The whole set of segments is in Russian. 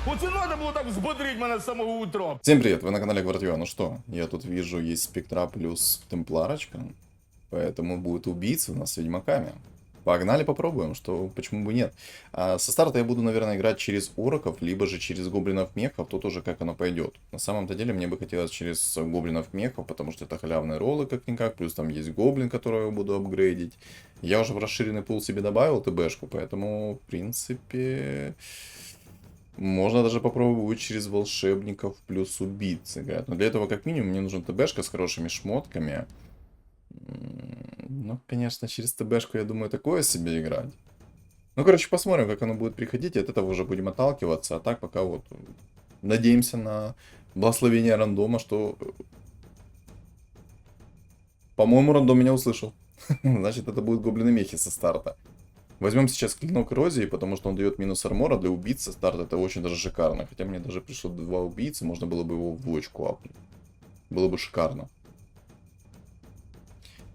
Оце надо було так взбодрить мене з самого утра. Всем привет, вы на канале Гвардио. Ну что, я тут вижу, есть спектра плюс темпларочка, поэтому будет убийца у нас с ведьмаками. Погнали попробуем, что почему бы нет. Со старта я буду, наверное, играть через орков, либо же через гоблинов-мехов, тут уже как оно пойдет. На самом-то деле мне бы хотелось через гоблинов-мехов, потому что это халявные роллы как-никак, плюс там есть гоблин, которого я буду апгрейдить. Я уже в расширенный пул себе добавил ТБшку, поэтому, в принципе... Можно даже попробовать через волшебников плюс убийц играть. Но для этого, как минимум, мне нужен ТБшка с хорошими шмотками. Ну, конечно, через ТБшку, я думаю, такое себе играть. Ну, короче, посмотрим, как оно будет приходить. И от этого уже будем отталкиваться. А так пока вот надеемся на благословение рандома, что... По-моему, рандом меня услышал. Значит, это будут гоблины-мехи со старта. Возьмем сейчас клинок эрозии, потому что он дает минус армора. Для убийцы старт это очень даже шикарно. Хотя мне даже пришло 2 убийцы, можно было бы его в двоечку апнуть. Было бы шикарно.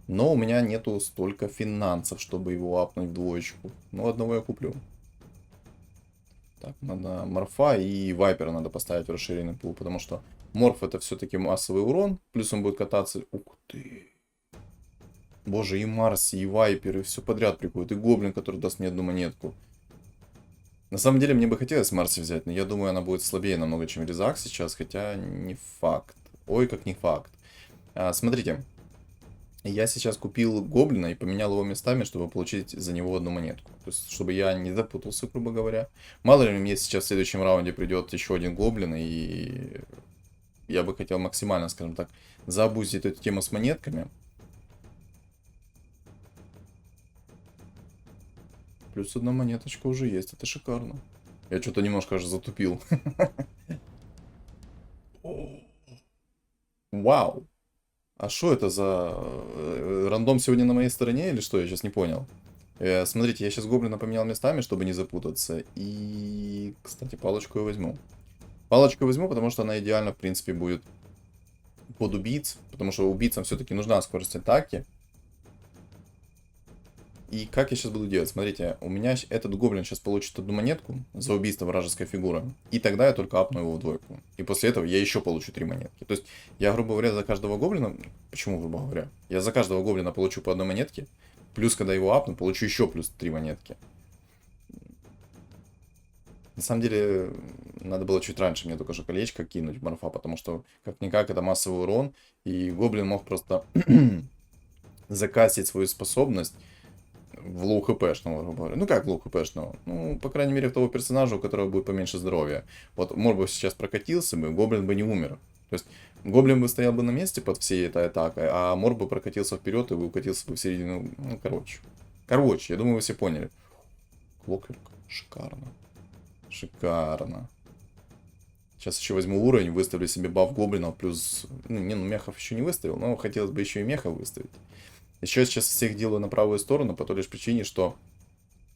Но у меня нету столько финансов, чтобы его апнуть в двоечку. Ну, одного я куплю. Так, надо морфа и вайпера надо поставить в расширенный пул, потому что морф это все-таки массовый урон. Плюс он будет кататься... Ух ты! Боже, и Марси, и Вайпер, и все подряд приходит. И Гоблин, который даст мне одну монетку. На самом деле, мне бы хотелось Марси взять, но я думаю, она будет слабее намного, чем Резак сейчас, хотя не факт. Ой, как не факт. Смотрите, я сейчас купил Гоблина и поменял его местами, чтобы получить за него одну монетку. То есть, чтобы я не запутался, грубо говоря. Мало ли, мне сейчас в следующем раунде придет еще один Гоблин, и я бы хотел максимально, скажем так, заабузить эту тему с монетками. Плюс одна монеточка уже есть, это шикарно. Я что-то немножко аж затупил. Вау. А что это за... Рандом сегодня на моей стороне или что? Я сейчас не понял. Смотрите, я сейчас гоблина поменял местами, чтобы не запутаться. И, кстати, палочку я возьму. Палочку я возьму, потому что она идеально, в принципе, будет под убийц. Потому что убийцам все-таки нужна скорость атаки. И как я сейчас буду делать? Смотрите, у меня этот гоблин сейчас получит одну монетку за убийство вражеской фигуры. И тогда я только апну его в двойку. И после этого я еще получу 3 монетки. То есть я, грубо говоря, за каждого гоблина... Почему, грубо говоря? Я за каждого гоблина получу по одной монетке. Плюс, когда его апну, получу еще плюс 3 монетки. На самом деле, надо было чуть раньше мне только же колечко кинуть в морфа. Потому что, как-никак, это массовый урон. И гоблин мог просто закастить свою способность в лоу хпшного, грубо говоря. Ну как в лоу хпшного? Ну, по крайней мере, в того персонажа, у которого будет поменьше здоровья. Вот Мор бы сейчас прокатился бы, Гоблин бы не умер. То есть, Гоблин бы стоял бы на месте под всей этой атакой, а Мор бы прокатился вперед и укатился бы в середину. Ну, короче. Короче, я думаю, вы все поняли. Клокверк. Шикарно. Шикарно. Сейчас еще возьму уровень, выставлю себе баф Гоблина, плюс... Ну, мехов еще не выставил, но хотелось бы еще и мехов выставить. Еще сейчас всех делаю на правую сторону, по той лишь причине, что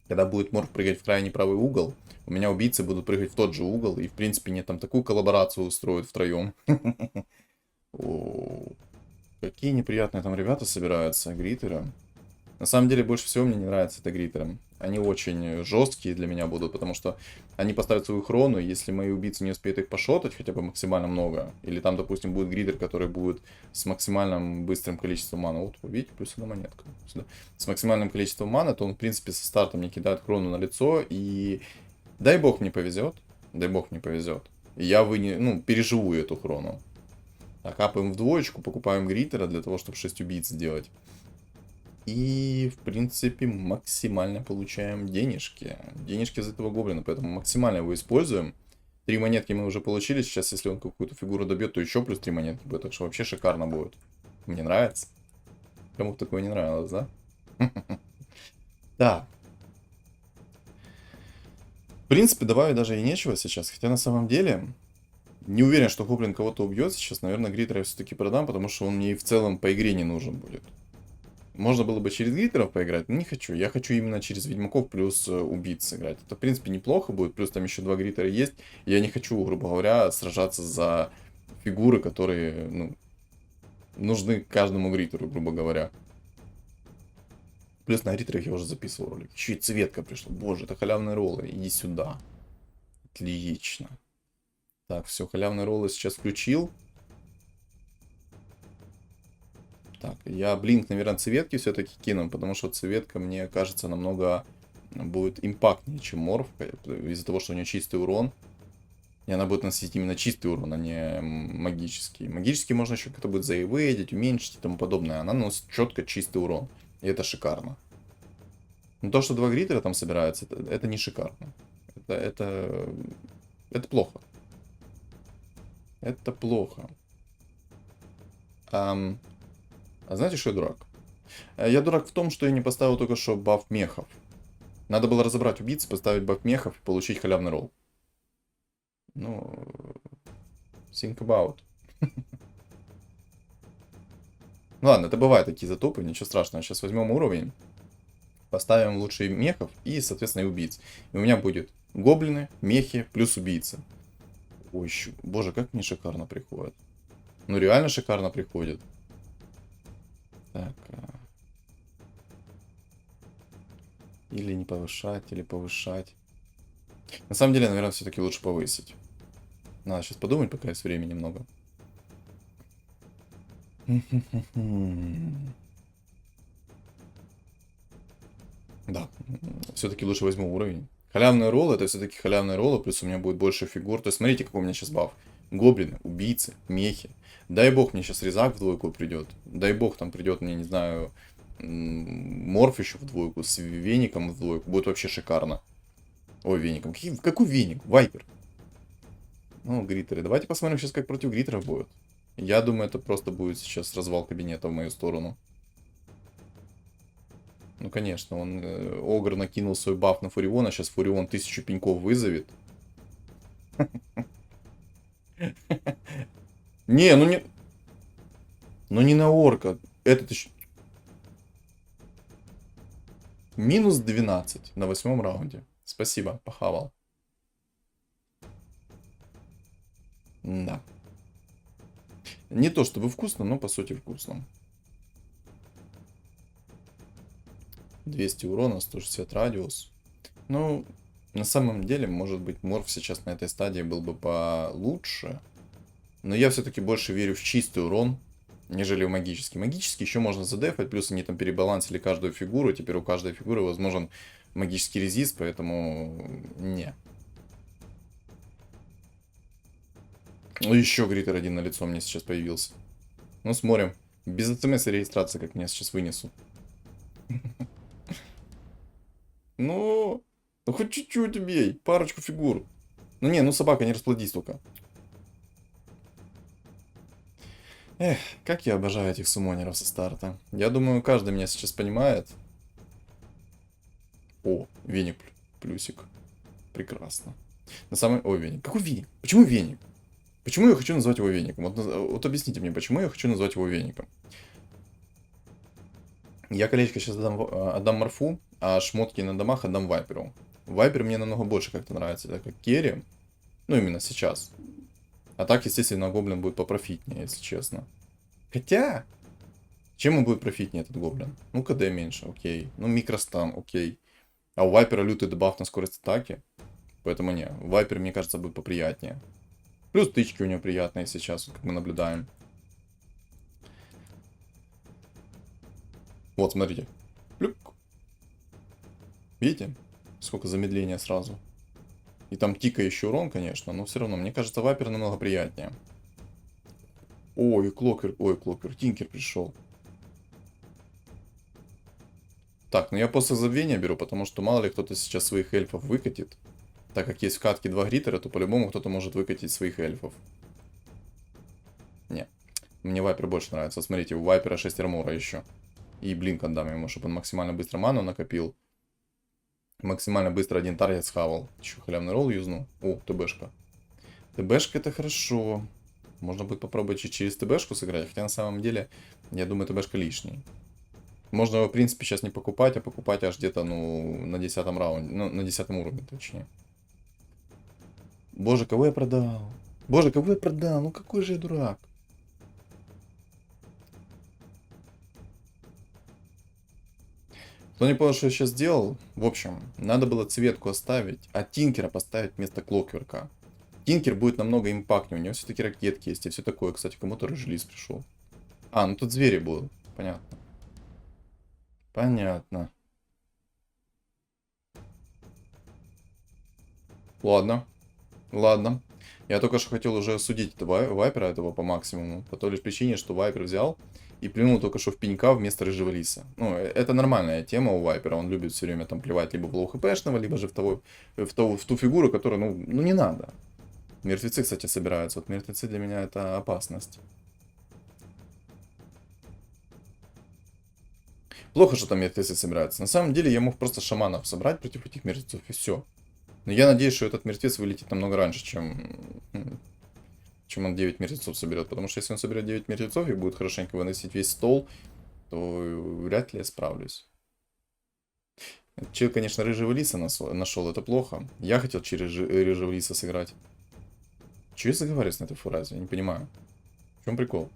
когда будет морф прыгать в крайний правый угол, у меня убийцы будут прыгать в тот же угол, и в принципе не там такую коллаборацию устроят втроем. Какие неприятные там ребята собираются, гритеры. На самом деле, больше всего мне не нравится это гритеры. Они очень жесткие для меня будут, потому что они поставят свою хрону, и если мои убийцы не успеют их пошотать хотя бы максимально много, или там, допустим, будет гритер, который будет с максимальным быстрым количеством маны, вот, видите, плюс одна монетка, сюда. С максимальным количеством маны, то он, в принципе, со старта мне кидает хрону на лицо, и дай бог мне повезет, и я переживу эту хрону. Так, капаем в двоечку, покупаем гритера для того, чтобы 6 убийц сделать. И, в принципе, максимально получаем денежки. Денежки из этого гоблина, поэтому максимально его используем. 3 монетки мы уже получили. Сейчас, если он какую-то фигуру добьет, то еще плюс 3 монетки будет. Так что вообще шикарно будет. Мне нравится. Кому-то такое не нравилось, да? Да. В принципе, добавить даже и нечего сейчас. Хотя, на самом деле, не уверен, что гоблин кого-то убьет сейчас. Наверное, гритера я все-таки продам, потому что он мне и в целом по игре не нужен будет. Можно было бы через гритеров поиграть, но не хочу. Я хочу именно через ведьмаков плюс убийц играть. Это, в принципе, неплохо будет. Плюс там еще 2 гритера есть. Я не хочу, грубо говоря, сражаться за фигуры, которые, нужны каждому гритеру, грубо говоря. Плюс на гритерах я уже записывал ролик. Еще и цветка пришла. Боже, это халявные роллы. Иди сюда. Отлично. Так, все, халявные роллы сейчас включил. Так, я блинк, наверное, цветки все-таки кину, потому что цветка, мне кажется, намного будет импактнее, чем морф, из-за того, что у нее чистый урон. И она будет носить именно чистый урон, а не магический. Магический можно еще как-то будет заэвейдить, уменьшить и тому подобное. Она носит четко чистый урон. И это шикарно. Но то, что два гритера там собираются, это не шикарно. Это плохо. Это плохо. А знаете, что я дурак? Я дурак в том, что я не поставил только что баф мехов. Надо было разобрать убийц, поставить баф мехов и получить халявный ролл. Ну, think about. Ну ладно, это бывают такие затопы, ничего страшного. Сейчас возьмем уровень, поставим лучшие мехов и, соответственно, и убийц. И у меня будет гоблины, мехи плюс убийцы. Ой, боже, как мне шикарно приходит. Ну, реально шикарно приходит. Так. Или не повышать, или повышать. На самом деле, наверное, все-таки лучше повысить. Надо сейчас подумать, пока есть времени много. Да, все-таки лучше возьму уровень. Халявный ролл, это все-таки халявный ролл, плюс у меня будет больше фигур. То есть смотрите, какой у меня сейчас баф. Гоблины, убийцы, мехи. Дай бог мне сейчас резак в двойку придет. Дай бог там придет мне, не знаю, морф еще в двойку, с веником в двойку. Будет вообще шикарно. Ой, веником. Какой веник? Вайпер. Ну, гритеры. Давайте посмотрим сейчас, как против гритеров будет. Я думаю, это просто будет сейчас развал кабинета в мою сторону. Ну, конечно, он Огр накинул свой баф на Фуриона, сейчас Фурион 1000 пеньков вызовет. Не, ну не... Ну не на орка. Этот еще... Минус 12 на 8-м раунде. Спасибо, похавал. Да. Не то чтобы вкусно, но по сути вкусно. 200 урона, 160 радиус. Ну, на самом деле, может быть, морф сейчас на этой стадии был бы получше. Но я все-таки больше верю в чистый урон, нежели в магический. Магический еще можно задефать, плюс они там перебалансили каждую фигуру. Теперь у каждой фигуры возможен магический резист, поэтому не. Ну, еще гритер один на лицо мне сейчас появился. Ну, смотрим. Без смс и регистрации, как меня сейчас вынесу. Ну, хоть чуть-чуть убей. Парочку фигур. Ну не, ну собака, не расплодись только. Эх, как я обожаю этих суммонеров со старта. Я думаю, каждый меня сейчас понимает. О, веник плюсик. Прекрасно. На самом... Ой, веник. Какой веник? Почему веник? Почему я хочу назвать его веником? Вот объясните мне, почему я хочу назвать его веником? Я колечко сейчас отдам морфу, а шмотки на домах отдам вайперу. Вайпер мне намного больше как-то нравится, так как керри. Ну, именно сейчас. А так, естественно, гоблин будет попрофитнее, если честно. Хотя, чем он будет профитнее, этот гоблин? Ну, КД меньше, окей. Ну, микростан, окей. А у вайпера лютый дебаф на скорость атаки. Поэтому не, вайпер, мне кажется, будет поприятнее. Плюс тычки у него приятные сейчас, как мы наблюдаем. Вот, смотрите. Плюк. Видите? Сколько замедления сразу. И там тикающий урон, конечно, но все равно, мне кажется, вайпер намного приятнее. Ой, Клокер, Тинкер пришел. Так, ну я после забвения беру, потому что мало ли кто-то сейчас своих эльфов выкатит. Так как есть в катке 2 гритера, то по-любому кто-то может выкатить своих эльфов. Не, мне вайпер больше нравится. Смотрите, у вайпера 6 армора еще. И блинк отдам ему, чтобы он максимально быстро ману накопил. Максимально быстро один таргет схавал. Еще халявный ролл юзну. О, ТБшка. ТБшка это хорошо. Можно будет попробовать через ТБшку сыграть. Хотя на самом деле, я думаю, ТБшка лишний. Можно его, в принципе, сейчас не покупать, а покупать аж где-то, ну, на 10-м раунде. Ну, на 10-м уровне, точнее. Боже, кого я продал? Боже, кого я продал? Ну какой же я дурак. Кто не понял, что я сейчас сделал? В общем, надо было цветку оставить, а Тинкера поставить вместо Клокверка. Тинкер будет намного импактнее, у него все-таки ракетки есть и все такое. Кстати, кому-то рыжий пришел. А, ну тут звери будут, понятно. Понятно. Ладно, ладно. Я только что хотел уже осудить этого вайпера этого по максимуму. По той лишь причине, что вайпер взял и плюнул только что в пенька вместо рыжего лиса. Ну, это нормальная тема у вайпера. Он любит все время там плевать либо в лоу хпшного, либо же в ту фигуру, которую, ну не надо. Мертвецы, кстати, собираются. Вот мертвецы для меня это опасность. Плохо, что там мертвецы собираются. На самом деле я мог просто шаманов собрать против этих мертвецов и все. Но я надеюсь, что этот мертвец вылетит намного раньше, чем он 9 мертвецов соберет. Потому что если он соберет 9 мертвецов и будет хорошенько выносить весь стол, то вряд ли я справлюсь. Чел, конечно, рыжего лиса нашел, это плохо. Я хотел через рыжего лиса сыграть. Чего я заговариваюсь на этой фразе? Я не понимаю. В чем прикол?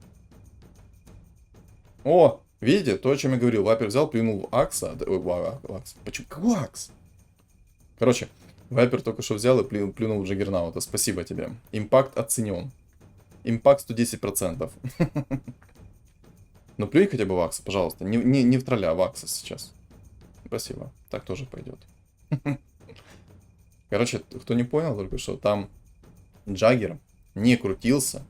О! Видите, то, о чем я говорил. Вайпер взял, плюнул в Акса. Ой, Акс. Почему? Какой Акс? Короче, Вайпер только что взял и плюнул в Джаггернаута. Спасибо тебе. Импакт оценен. Импакт 110%. Ну плюнь хотя бы в Акса, пожалуйста. Не в тролля, а в Акса сейчас. Спасибо. Так тоже пойдет. Короче, кто не понял только что, там Джаггер не крутился.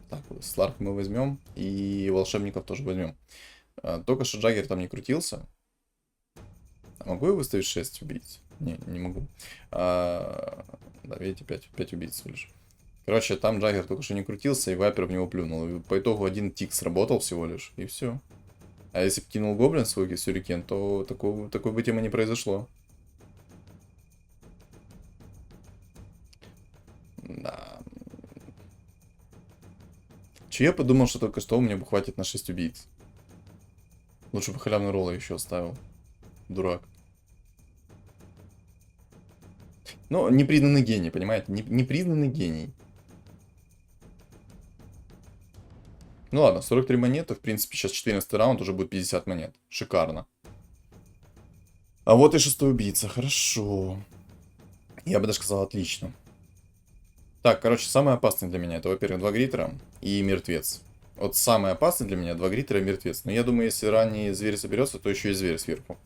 Так, вот, Сларк мы возьмем. И волшебников тоже возьмем. Только что Джаггер там не крутился. А могу я выставить 6 убийц? Не могу. Да, видите, 5 убийц всего лишь. Короче, там Джаггер только что не крутился, и Вайпер в него плюнул. И по итогу один тик сработал всего лишь, и все. А если бы кинул Гоблин свой сюрикен, то такой бы темы не произошло. Да. Че я подумал, что только что у меня бы хватит на 6 убийц. Лучше бы халявный ролла еще оставил. Дурак. Но непризнанный гений, понимаете? Непризнанный гений. Ну ладно, 43 монеты. В принципе, сейчас 14 раунд, уже будет 50 монет. Шикарно. А вот и 6-й убийца. Хорошо. Я бы даже сказал, отлично. Так, короче, самое опасное для меня это, во-первых, 2 гритера и мертвец. Вот самое опасное для меня 2 гритера и мертвец. Но я думаю, если ранний зверь соберется, то еще и зверь сверху.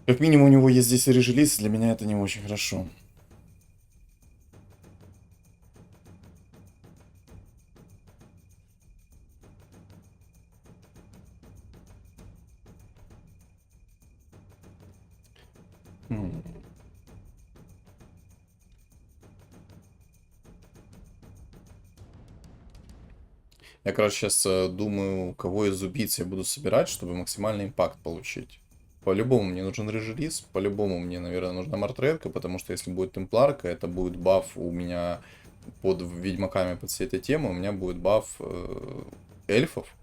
Как минимум у него есть здесь и рыжий лис, для меня это не очень хорошо. Я, короче, сейчас думаю, кого из убийц я буду собирать, чтобы максимальный импакт получить. По-любому мне нужен рыжий лис, по-любому мне, наверное, нужна мартретка, потому что если будет темпларка, это будет баф у меня под ведьмаками, под всей этой темой, у меня будет баф эльфов.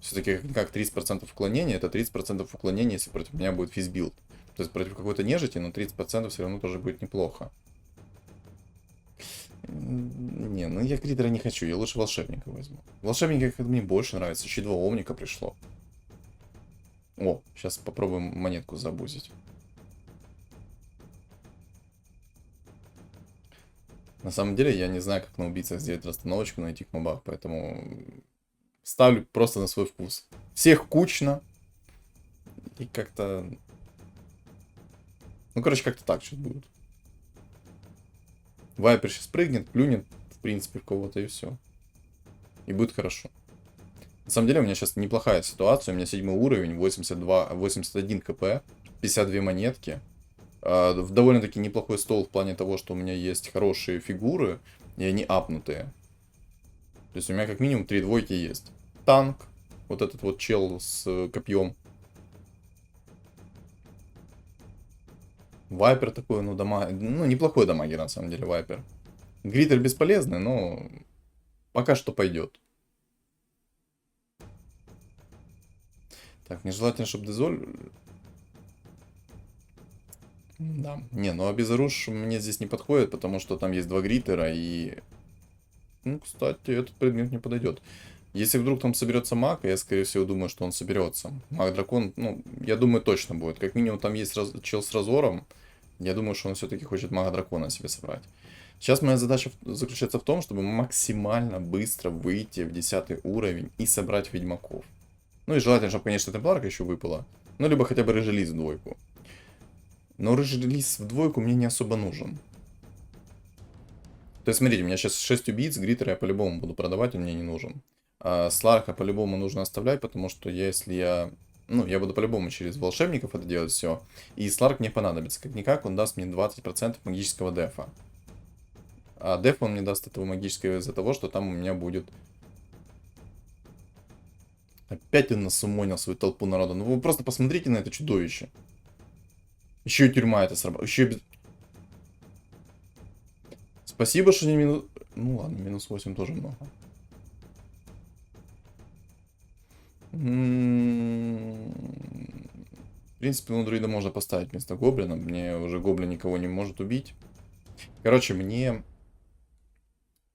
Все-таки как 30% уклонения, это 30% уклонения, если против меня будет физбилд. То есть против какой-то нежити, но 30% все равно тоже будет неплохо. Не, ну я критера не хочу, я лучше волшебника возьму. Волшебника как-то мне больше нравится, еще 2 омника пришло. О, сейчас попробуем монетку забузить. На самом деле я не знаю, как на убийцах сделать расстановочку на этих мобах, поэтому ставлю просто на свой вкус. Всех кучно. И как-то... Ну, короче, как-то так сейчас будет. Вайпер сейчас прыгнет, плюнет, в принципе, в кого-то и все. И будет хорошо. На самом деле у меня сейчас неплохая ситуация. У меня 7 уровень, 81 кп, 52 монетки. Довольно-таки неплохой стол в плане того, что у меня есть хорошие фигуры, и они апнутые. То есть у меня как минимум 3 двойки есть. Танк, вот этот вот чел с копьем. Вайпер такой, ну, ну, неплохой дамагер, на самом деле, Вайпер. Гритер бесполезный, но пока что пойдет. Так, нежелательно, чтобы Дезоль... Да. Не, ну обезоруж мне здесь не подходит, потому что там есть 2 гритера и... Ну, кстати, этот предмет не подойдет. Если вдруг там соберется маг, я, скорее всего, думаю, что он соберется. Маг-дракон, ну, я думаю, точно будет. Как минимум, там есть чел с разором. Я думаю, что он все-таки хочет мага-дракона себе собрать. Сейчас моя задача заключается в том, чтобы максимально быстро выйти в 10 уровень и собрать ведьмаков. Ну и желательно, чтобы, конечно, темпларка еще выпала. Ну, либо хотя бы рыжий лист в двойку. Но рыжий лист в двойку мне не особо нужен. То есть, смотрите, у меня сейчас 6 убийц, гриттера я по-любому буду продавать, он мне не нужен. А Сларка по-любому нужно оставлять, потому что если я... Ну, я буду по-любому через волшебников это делать все. И Сларк мне понадобится. Как-никак он даст мне 20% магического дефа. А деф он мне даст этого магического из-за того, что там у меня будет... Опять он насумонил свою толпу народа. Ну вы просто посмотрите на это чудовище. Еще и тюрьма это сработала. Еще и... Спасибо, что не минус... Ну ладно, минус 8 тоже много. В принципе, ну, друида можно поставить вместо гоблина. Мне уже гоблин никого не может убить. Короче, мне...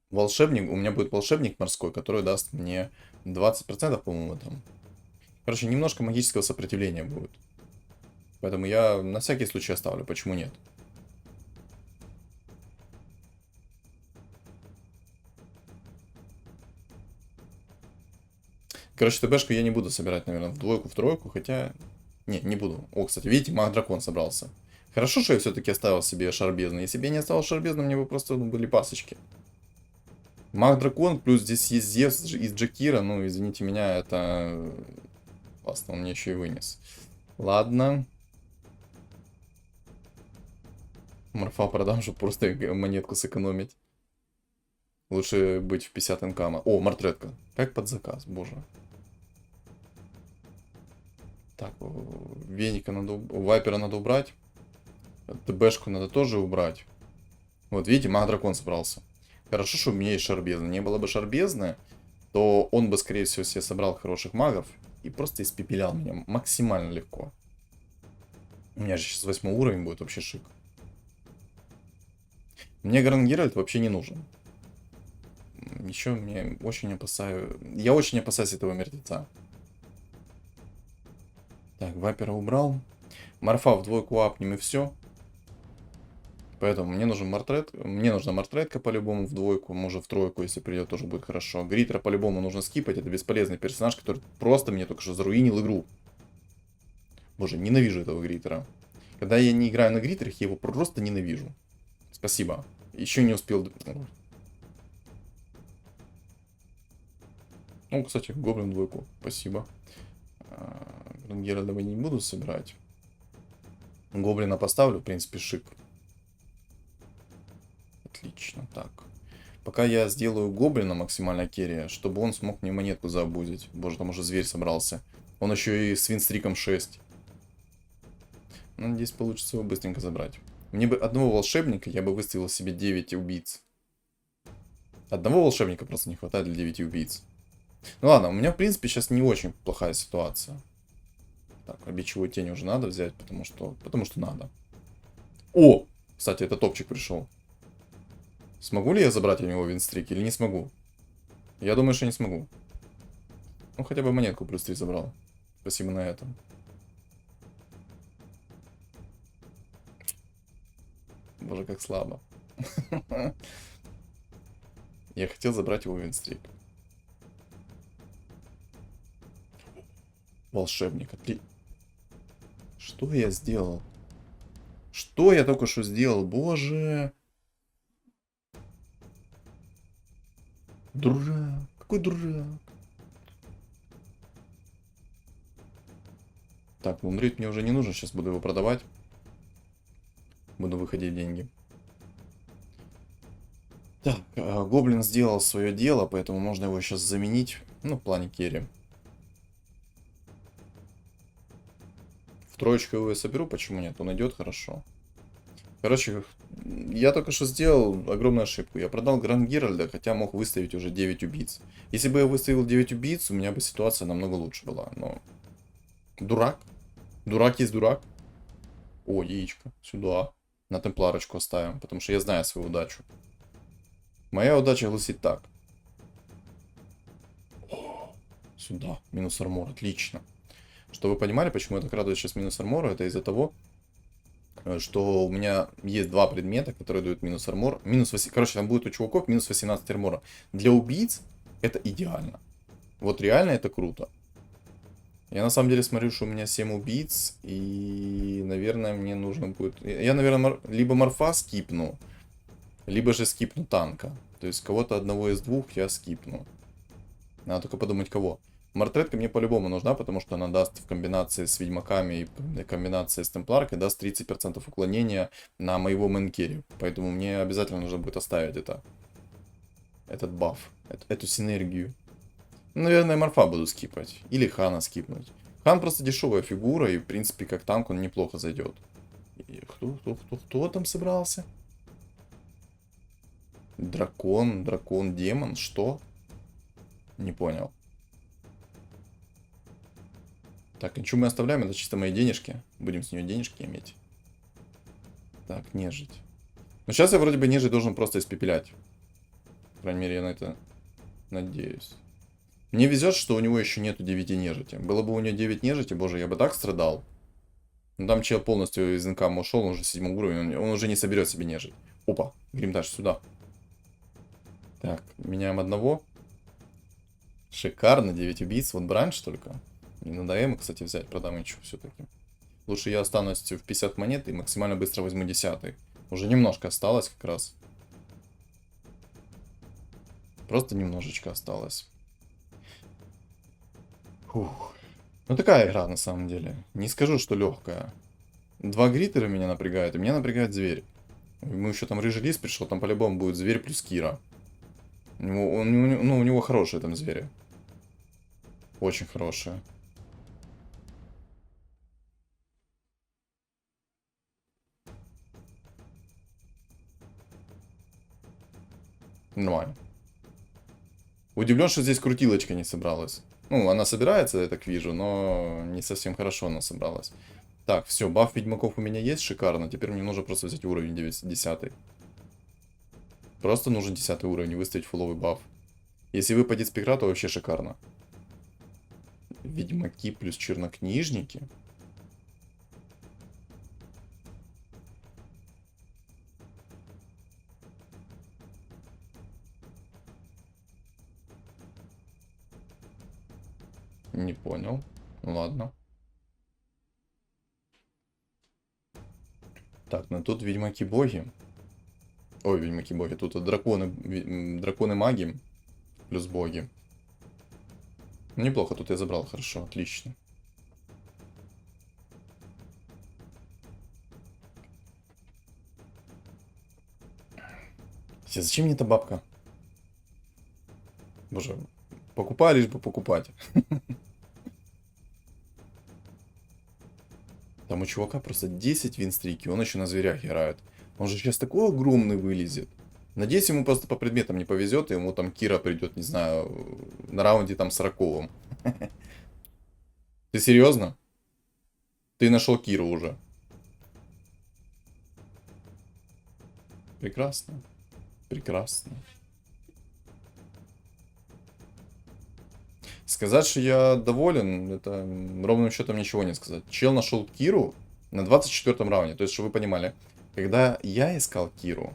Волшебник... У меня будет волшебник морской, который даст мне 20%, по-моему, там. Короче, немножко магического сопротивления будет. Поэтому я на всякий случай оставлю. Почему нет? Короче, ТБшку я не буду собирать, наверное, в двойку, в тройку, хотя... Не буду. О, кстати, видите, маг-дракон собрался. Хорошо, что я все-таки оставил себе шар бездны. Если бы я не оставил шар бездны, мне бы просто были пасочки. Маг-дракон, плюс здесь есть Зевс из Джакира. Ну, извините меня, это... Классно, он мне еще и вынес. Ладно. Морфа продам, чтобы просто монетку сэкономить. Лучше быть в 50 инкама. О, мартретка. Как под заказ, боже. Так, веника надо... Вайпера надо убрать. ТБшку надо тоже убрать. Вот, видите, маг-дракон собрался. Хорошо, что у меня есть шар бездны. Не было бы шар бездны, то он бы, скорее всего, себе собрал хороших магов и просто испепелял меня максимально легко. У меня же сейчас 8 уровень будет, вообще шик. Мне Гранд Геральт вообще не нужен. Еще мне очень опасаю... Я очень опасаюсь этого мертвеца. Так, вайпера убрал. Морфа в двойку апнем и все. Поэтому мне нужен мартрет. Мне нужна мартретка по-любому в двойку. Может в тройку, если придет, тоже будет хорошо. Гриттера по-любому нужно скипать. Это бесполезный персонаж, который просто мне только что заруинил игру. Боже, ненавижу этого Гриттера. Когда я не играю на Гриттерах, я его просто ненавижу. Спасибо. Еще не успел... Ну, кстати, гоблин двойку. Спасибо. Геральда не буду собирать. Гоблина поставлю, в принципе, шик. Отлично, так. Пока я сделаю гоблина максимально керри, чтобы он смог мне монетку заобузить. Боже, там уже зверь собрался. Он еще и с винстриком 6. Ну, надеюсь, получится его быстренько забрать. Мне бы одного волшебника, я бы выставил себе 9 убийц. Одного волшебника просто не хватает для 9 убийц. Ну ладно, у меня, в принципе, сейчас не очень плохая ситуация. Так, бичевую тень уже надо взять, потому что надо. О! Кстати, это топчик пришел. Смогу ли я забрать у него винстрик или не смогу? Я думаю, что не смогу. Ну, хотя бы монетку плюс 3 забрал. Спасибо на этом. Боже, как слабо. Я хотел забрать его винстрик. Волшебник. Что я сделал? Что я только что сделал? Боже. Дурак. Какой дурак. Так, умрить мне уже не нужно. Сейчас буду его продавать. Буду выходить деньги. Так, гоблин сделал свое дело, поэтому можно его сейчас заменить. Ну, в плане керри. В троечку его я соберу, почему нет? Он идет хорошо. Короче, я только что сделал огромную ошибку. Я продал Гранд Геральда, хотя мог выставить уже 9 убийц. Если бы я выставил 9 убийц, у меня бы ситуация намного лучше была. Но... Дурак. Дурак есть дурак. О, яичко. Сюда. На темпларочку оставим, потому что я знаю свою удачу. Моя удача гласит так. Сюда. Минус армор. Отлично. Чтобы вы понимали, почему я так радуюсь сейчас минус армору, это из-за того, что у меня есть два предмета, которые дают минус армор. Короче, там будет у чуваков минус 18 армора. Для убийц это идеально. Вот реально это круто. Я на самом деле смотрю, что у меня 7 убийц, и, наверное, мне нужно будет... Я, наверное, либо морфа скипну, либо же скипну танка. То есть кого-то одного из двух я скипну. Надо только подумать, кого. Мортретка мне по-любому нужна, потому что она даст в комбинации с ведьмаками и в комбинации с темпларкой даст 30% уклонения на моего мейнкерри. Поэтому мне обязательно нужно будет оставить этот баф, эту синергию. Наверное, морфа буду скипать. Или хана скипнуть. Хан просто дешевая фигура, и в принципе как танк он неплохо зайдет. И кто там собрался? Дракон, демон, что? Не понял. Так, ничего мы оставляем, это чисто мои денежки. Будем с нее денежки иметь. Так, нежить. Ну, сейчас я вроде бы нежить должен просто испепелять. По крайней мере, я на это надеюсь. Мне везет, что у него еще нету 9 нежити. Было бы у него 9 нежити, боже, я бы так страдал. Но там чел полностью из инкама ушел, он уже 7 уровень, он уже не соберет себе нежить. Опа, гримдаш сюда. Так, меняем одного. Шикарно, 9 убийц, вот бранч только. Не надо М, кстати, взять, продам еще все-таки. Лучше я останусь в 50 монет и максимально быстро возьму 10. Уже немножко осталось как раз. Просто немножечко осталось. Фух. Ну такая игра на самом деле. Не скажу, что легкая. Два гритера меня напрягают, и меня напрягает зверь. Ему еще там рыжий лис пришел, там по-любому будет зверь плюс Кира. У него хорошие там звери. Очень хорошие. Нормально. Удивлен, что здесь крутилочка не собралась. Ну, она собирается, я так вижу, но не совсем хорошо она собралась. Так, все, баф ведьмаков у меня есть, шикарно. Теперь мне нужно просто взять уровень 10. Просто нужен 10 уровень и выставить фуловый баф. Если выпадет спектра, то вообще шикарно. Ведьмаки плюс чернокнижники. Не понял. Ладно. Так, ну тут ведьмаки-боги. Ой, ведьмаки-боги. Тут драконы-маги плюс боги. Неплохо тут я забрал, хорошо, отлично. Зачем мне эта бабка? Боже, покупай лишь бы покупать. Там у чувака просто 10 винстрики, он еще на зверях играет. Он же сейчас такой огромный вылезет. Надеюсь, ему просто по предметам не повезет, и ему там Кира придет, не знаю, на раунде там 40-м. Ты серьезно? Ты нашел Киру уже. Прекрасно. Прекрасно. Сказать, что я доволен, это ровным счетом ничего не сказать. Чел нашел Киру на 24-м раунде. То есть, чтобы вы понимали, когда я искал Киру,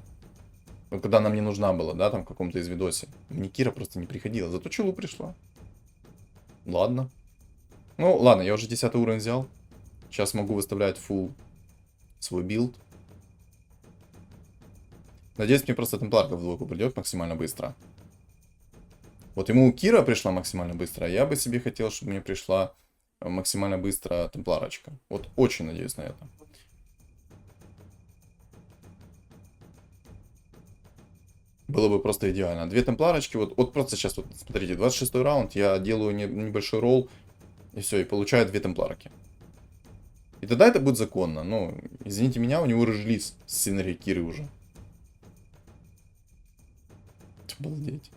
ну, когда она мне нужна была, да, там в каком-то из видосе, мне Кира просто не приходила, зато челу пришла. Ладно. Ну, ладно, я уже 10 уровень взял. Сейчас могу выставлять full свой билд. Надеюсь, мне просто темпларка в двойку придет максимально быстро. Вот ему Кира пришла максимально быстро, а я бы себе хотел, чтобы мне пришла максимально быстро темпларочка. Вот очень надеюсь на это. Было бы просто идеально. Две темпларочки, вот просто сейчас, вот смотрите, 26-й раунд, я делаю небольшой ролл, и все, и получаю две темпларки. И тогда это будет законно. Ну, извините меня, у него рыжлис с синергией Киры уже. Обалдеть.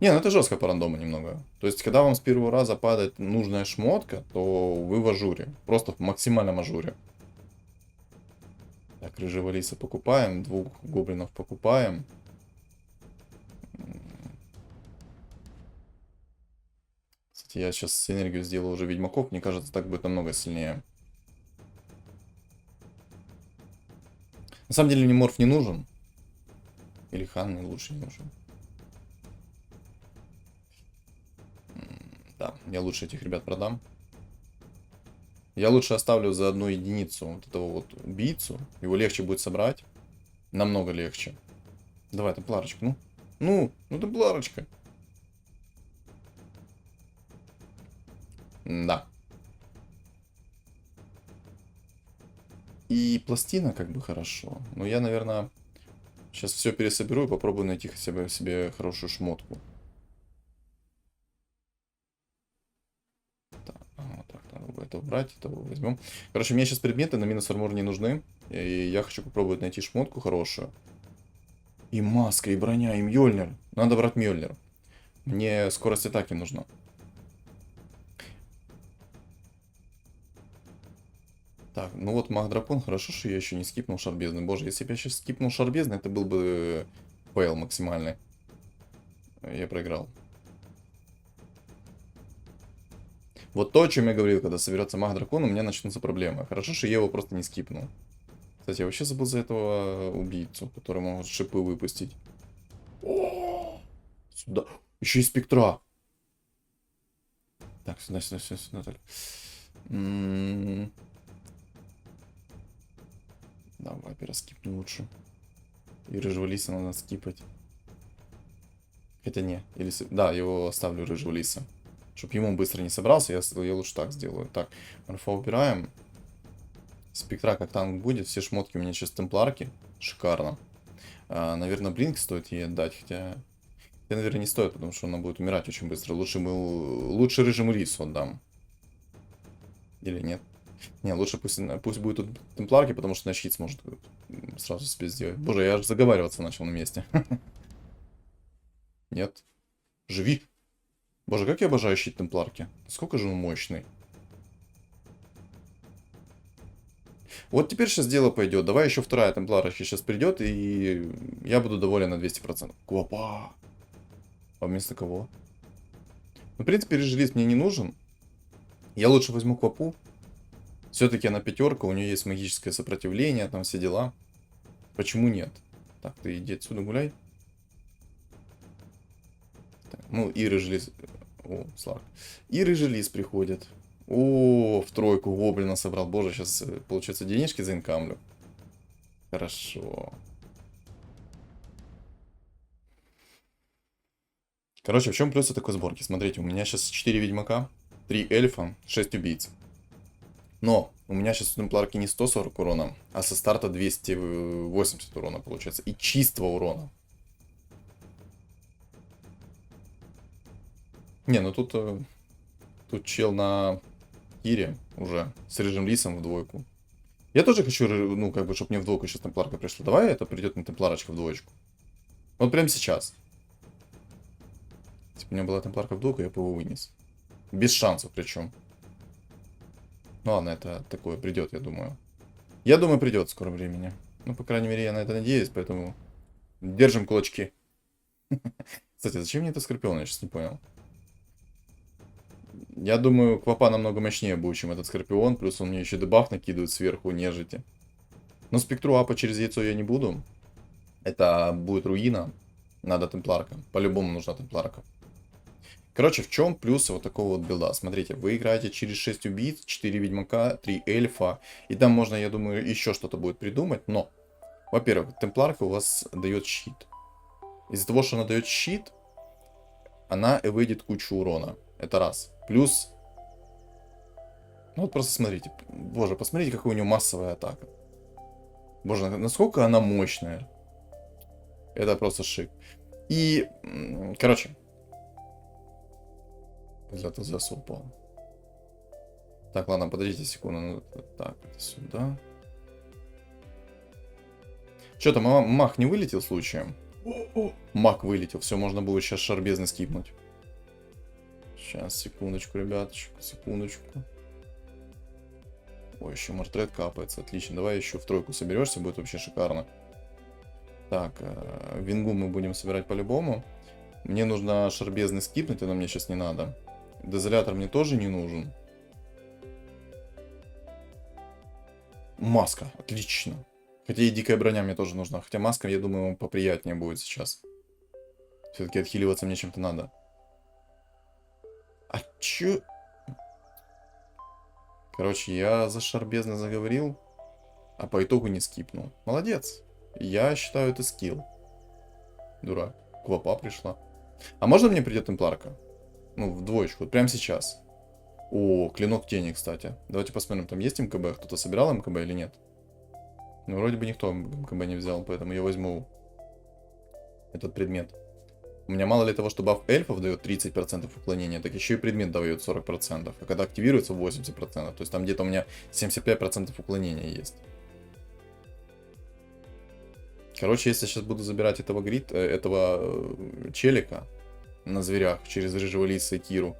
Не, ну это жестко по рандому немного. То есть, когда вам с первого раза падает нужная шмотка, то вы в ажуре. Просто в максимальном ажуре. Так, рыжего лиса покупаем, двух гоблинов покупаем. Кстати, я сейчас синергию сделаю уже ведьмаков, мне кажется, так будет намного сильнее. На самом деле мне морф не нужен. Или хан мне лучше не нужен. Да, я лучше этих ребят продам. Я лучше оставлю за 1 единицу вот этого вот убийцу. Его легче будет собрать. Намного легче. Давай, темпларочка, ну. Ну, темпларочка. Да. И пластина как бы хорошо. Но я, наверное, сейчас все пересоберу и попробую найти хотя бы себе хорошую шмотку. Так, надо это убрать, это возьмем. Короче, мне сейчас предметы на минус армор не нужны. И я хочу попробовать найти шмотку хорошую. И маска, и броня, и Мьёльнир. Надо брать Мьёльнир. Мне скорость атаки нужна. Так, ну вот маг-дракон, хорошо, что я еще не скипнул шар бездны. Боже, если бы я сейчас скипнул шар бездны, это был бы фейл максимальный. Я проиграл. Вот то, о чем я говорил, когда соберется маг-дракон, у меня начнутся проблемы. Хорошо, что я его просто не скипнул. Кстати, я вообще забыл за этого убийцу, который может шипы выпустить. О, сюда. Еще и спектра. Так, сюда. Так. Давай, перескипну лучше. И рыжего лиса надо скипать. Хотя не. Или... Да, его оставлю рыжего лиса. Чтоб ему быстро не собрался, я лучше так сделаю. Так, морфа убираем. Спектра как танк будет. Все шмотки у меня сейчас темпларки. Шикарно. Наверное, блинк стоит ей отдать. Хотя, наверное, не стоит, потому что она будет умирать очень быстро. Лучше рыжему лису отдам. Или нет? Не, лучше пусть будет тут темпларки, потому что на щит сможет сразу себе сделать. Боже, я аж заговариваться начал на месте. Нет. Живи. Боже, как я обожаю щит темпларки. Сколько же он мощный. Вот теперь сейчас дело пойдет. Давай еще вторая темпларочка сейчас придет, и я буду доволен на 200%. Квапа. А вместо кого? Ну, в принципе, режелист мне не нужен. Я лучше возьму квапу. Все-таки она 5, у нее есть магическое сопротивление, там все дела. Почему нет? Так, ты иди отсюда гуляй. Так, ну, и рыжелис... О, Сларк. И рыжелис приходит. О, в 3 гоблина собрал. Боже, сейчас, получается, денежки заинкамлю. Хорошо. Короче, в чем плюсы такой сборки? Смотрите, у меня сейчас 4 ведьмака, 3 эльфа, 6 убийц. Но у меня сейчас в темпларке не 140 урона, а со старта 280 урона получается. И чистого урона. Не, ну тут чел на Кире уже с рыжим лисом в 2. Я тоже хочу, ну, как бы, чтобы мне в 2 сейчас темпларка пришла. Давай это придет мне темпларочка в 2. Вот прямо сейчас. Если бы у меня была темпларка в 2, я бы его вынес. Без шансов причем. Ну ладно, это такое придет, я думаю. Я думаю, придет в скором времени. Ну, по крайней мере, я на это надеюсь, поэтому держим кулачки. Кстати, зачем мне это скорпион, я сейчас не понял. Я думаю, квапа намного мощнее будет, чем этот скорпион, плюс он мне еще дебаф накидывает сверху нежити. Но спектру апа через яйцо я не буду. Это будет руина. Надо темпларка. По-любому нужна темпларка. Короче, в чем плюсы вот такого вот билда? Смотрите, вы играете через 6 убийц, 4 ведьмака, 3 эльфа. И там можно, я думаю, еще что-то будет придумать. Но, во-первых, темпларка у вас дает щит. Из-за того, что она дает щит, она выйдет кучу урона. Это раз. Плюс... Ну вот просто смотрите. Боже, посмотрите, какая у нее массовая атака. Боже, насколько она мощная. Это просто шик. И, короче... Куда-то засу упал. Так, ладно, подождите секунду. Так, это сюда. Что там, маг не вылетел случаем? Маг вылетел. Все, можно было сейчас шар бездны скипнуть. Сейчас, секундочку, ребяточек, секундочку. Ой, еще мортред капается, отлично. Давай еще в 3 соберешься, будет вообще шикарно. Так, вингу мы будем собирать по-любому. Мне нужно шар бездны скипнуть, но мне сейчас не надо. Дезолятор мне тоже не нужен. Маска, отлично. Хотя и дикая броня мне тоже нужна. Хотя маска, я думаю, поприятнее будет сейчас. Все-таки отхиливаться мне чем-то надо. А чё? Короче, я за шарбезно заговорил, а по итогу не скипнул. Молодец. Я считаю, это скилл. Дурак. Квапа пришла. А можно мне придет темпларка? Ну, в двоечку. Вот прямо сейчас. О, клинок тени, кстати. Давайте посмотрим, там есть МКБ? Кто-то собирал МКБ или нет? Ну, вроде бы никто МКБ не взял, поэтому я возьму этот предмет. У меня мало ли того, что баф эльфов дает 30% уклонения, так еще и предмет дает 40%. А когда активируется 80%. То есть там где-то у меня 75% уклонения есть. Короче, если я сейчас буду забирать этого челика на зверях через рыжего лиса и Киру,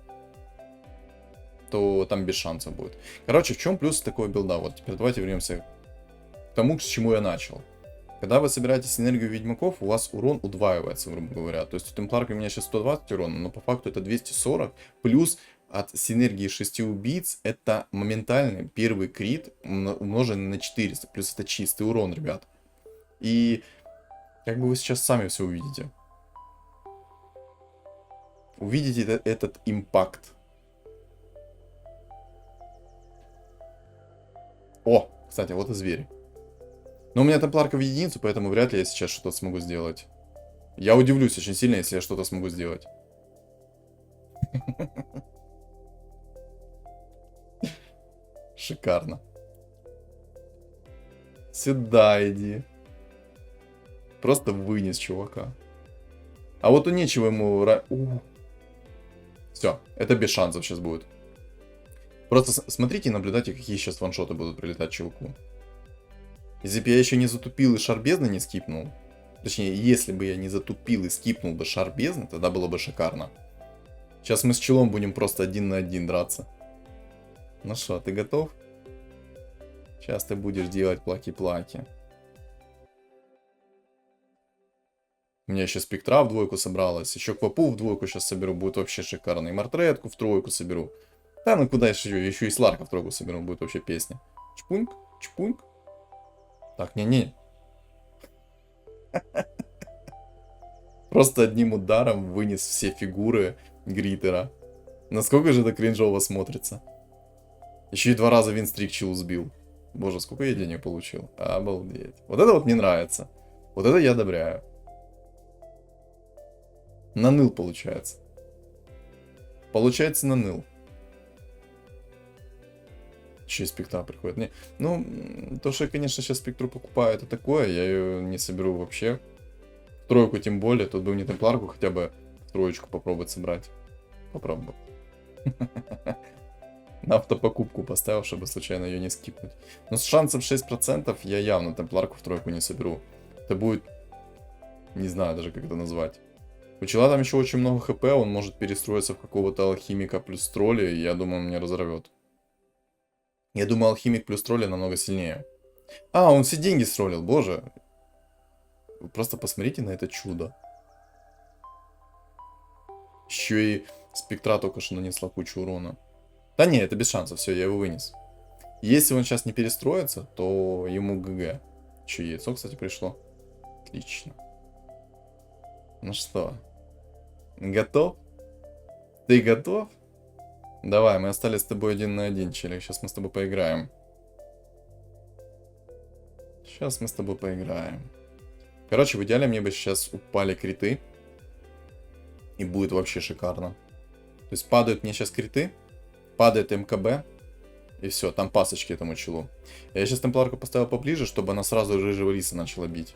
то там без шансов будет. Короче, в чем плюс такого билда? Вот теперь давайте вернемся к тому, с чему я начал. Когда вы собираете синергию ведьмаков, у вас урон удваивается, грубо говоря. То есть у темпларка у меня сейчас 120 урона, но по факту это 240. Плюс от синергии 6 убийц это моментальный первый крит умноженный на 400. Плюс это чистый урон, ребят. И как бы вы сейчас сами все увидите. Увидите этот импакт. О, кстати, вот и звери. Но у меня темпларка в единицу, поэтому вряд ли я сейчас что-то смогу сделать. Я удивлюсь очень сильно, если я что-то смогу сделать. Шикарно. Сюда иди. Просто вынес чувака. А вот у нечего ему... Все, это без шансов сейчас будет. Просто смотрите и наблюдайте, какие сейчас ваншоты будут прилетать чуваку. Если бы я еще не затупил и шар бездны не скипнул, точнее, если бы я не затупил и скипнул бы шар бездны, тогда было бы шикарно. Сейчас мы с челом будем просто 1 на 1 драться. Ну что, ты готов? Сейчас ты будешь делать плаки-плаки. У меня еще спектра в двойку собралась, еще квапу в двойку сейчас соберу, будет вообще шикарно. И мартретку в тройку соберу. Да, ну куда еще и Сларка в тройку соберу, будет вообще песня. Чпуньк, чпуньк. Так, не-не. Просто одним ударом вынес все фигуры Гритера. Насколько же это кринжово смотрится. Еще и 2 раза винстрик чил сбил. Боже, сколько я денег получил. Обалдеть. Вот это вот мне нравится. Вот это я одобряю. Наныл получается. Получается наныл. Еще и спектра приходит. Не, ну, то, что я, конечно, сейчас спектру покупаю, это такое. Я ее не соберу вообще. Тройку тем более. Тут бы мне темпларку хотя бы троечку попробовать собрать. Попробую. На автопокупку поставил, чтобы случайно ее не скипнуть. Но с шансом 6% я явно темпларку в тройку не соберу. Это будет... Не знаю даже, как это назвать. У чела там еще очень много хп, он может перестроиться в какого-то алхимика плюс тролля, и я думаю, он меня разорвет. Я думаю, алхимик плюс тролля намного сильнее. А, он все деньги строллил, боже. Вы просто посмотрите на это чудо. Еще и спектра только что нанесла кучу урона. Да не, это без шансов, все, я его вынес. Если он сейчас не перестроится, то ему ГГ. Еще яйцо, кстати, пришло. Отлично. Ну что, готов? Ты готов? Давай, мы остались с тобой 1 на 1, челик. Сейчас мы с тобой поиграем. Сейчас мы с тобой поиграем. Короче, в идеале мне бы сейчас упали криты. И будет вообще шикарно. То есть падают мне сейчас криты. Падает МКБ. И все, там пасочки этому челу. Я сейчас темпларку поставил поближе, чтобы она сразу рыжего лиса начала бить.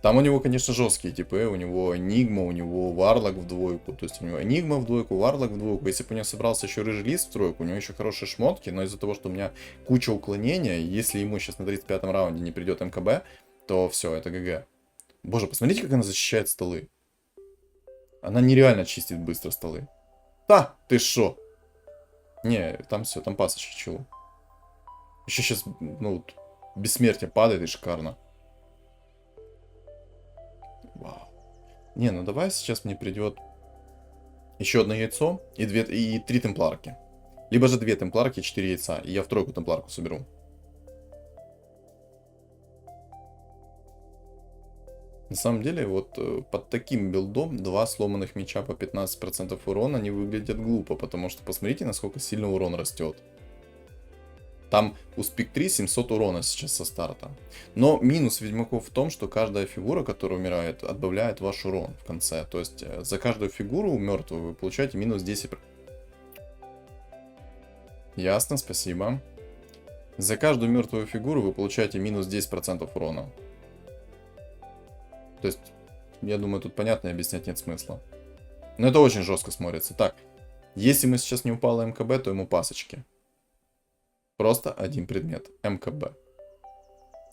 Там у него, конечно, жесткие типы. У него Энигма, у него Варлок в двойку. То есть у него Энигма в двойку, Варлок в двойку. Если бы у него собрался еще рыжий лис в тройку, у него еще хорошие шмотки. Но из-за того, что у меня куча уклонения, если ему сейчас на 35-м раунде не придет МКБ, то все, это ГГ. Боже, посмотрите, как она защищает столы. Она нереально чистит быстро столы. Да, ты шо? Не, там все, там пасочки чего. Еще сейчас, ну, бессмертие падает и шикарно. Вау. Не, ну давай сейчас мне придет еще одно яйцо и 3 темпларки. Либо же 2 темпларки и 4 яйца. И я в тройку темпларку соберу. На самом деле, вот под таким билдом 2 сломанных меча по 15% урона не выглядят глупо, потому что посмотрите, насколько сильно урон растет. Там у Спик 3 700 урона сейчас со старта. Но минус Ведьмаков в том, что каждая фигура, которая умирает, отбавляет ваш урон в конце. То есть за каждую фигуру мертвую вы получаете минус 10. Ясно, спасибо. За каждую мертвую фигуру вы получаете минус 10% урона. То есть, я думаю, тут понятно и объяснять нет смысла. Но это очень жестко смотрится. Так, если мы сейчас не упало МКБ, то ему пасочки. Просто один предмет. МКБ.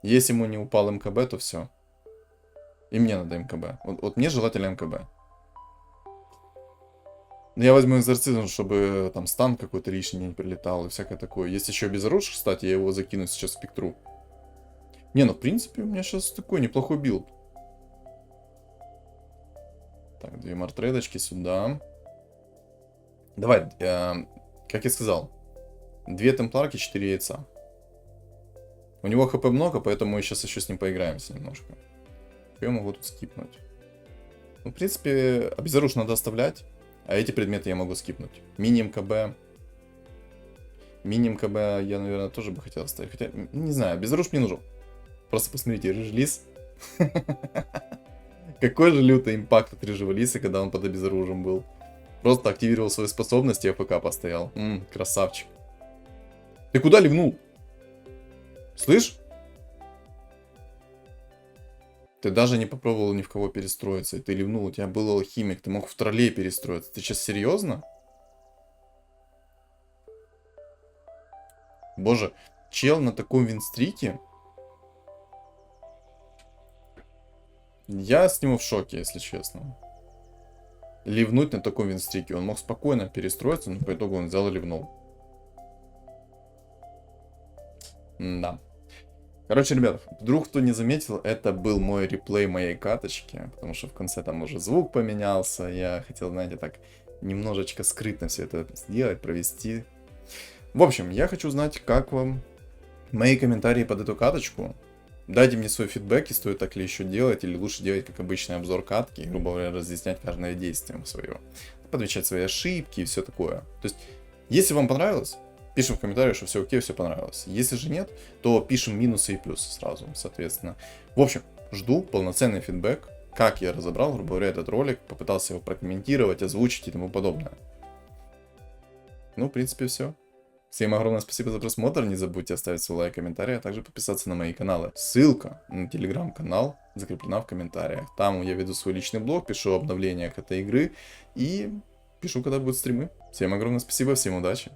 Если ему не упал МКБ, то все. И мне надо МКБ. Вот мне желательно МКБ. Я возьму экзорцизм, чтобы там стан какой-то лишний не прилетал и всякое такое. Есть еще безоружие, кстати, я его закину сейчас в спектру. Не, ну в принципе у меня сейчас такой неплохой билд. Так, 2 мартредочки сюда. Давай, как я сказал, 2 темпларки, 4 яйца. У него хп много, поэтому мы сейчас еще с ним поиграемся немножко. Я могу тут скипнуть. Ну, в принципе, обезоружие надо оставлять, а эти предметы я могу скипнуть. Мини-МКБ. Мини-МКБ я, наверное, тоже бы хотел оставить. Хотя, не знаю, обезоружие мне нужен. Просто посмотрите, рыжий лис. Какой же лютый импакт от рыжего лиса, когда он под обезоружием был. Просто активировал свои способности и АФК постоял. Красавчик. Ты куда ливнул? Слышь? Ты даже не попробовал ни в кого перестроиться. И ты ливнул, у тебя был алхимик. Ты мог в троллей перестроиться. Ты сейчас серьезно? Боже, чел на таком винстрике. Я с него в шоке, если честно. Ливнуть на таком винстрике. Он мог спокойно перестроиться, но по итогу он взял и ливнул. Да. Короче, ребят, вдруг кто не заметил, это был мой реплей моей каточки, потому что в конце там уже звук поменялся, я хотел, знаете, так немножечко скрытно все это сделать, провести. В общем, я хочу знать, как вам мои комментарии под эту каточку. Дайте мне свой фидбэк, и стоит так ли еще делать, или лучше делать как обычный обзор катки, и, грубо говоря, разъяснять каждое действие свое, подмечать свои ошибки и все такое. То есть, если вам понравилось, пишем в комментариях, что все окей, все понравилось. Если же нет, то пишем минусы и плюсы сразу, соответственно. В общем, жду полноценный фидбэк, как я разобрал, грубо говоря, этот ролик, попытался его прокомментировать, озвучить и тому подобное. Ну, в принципе, все. Всем огромное спасибо за просмотр, не забудьте оставить свой лайк, комментарий, а также подписаться на мои каналы. Ссылка на телеграм-канал закреплена в комментариях. Там я веду свой личный блог, пишу о обновлениях этой игры и пишу, когда будут стримы. Всем огромное спасибо, всем удачи.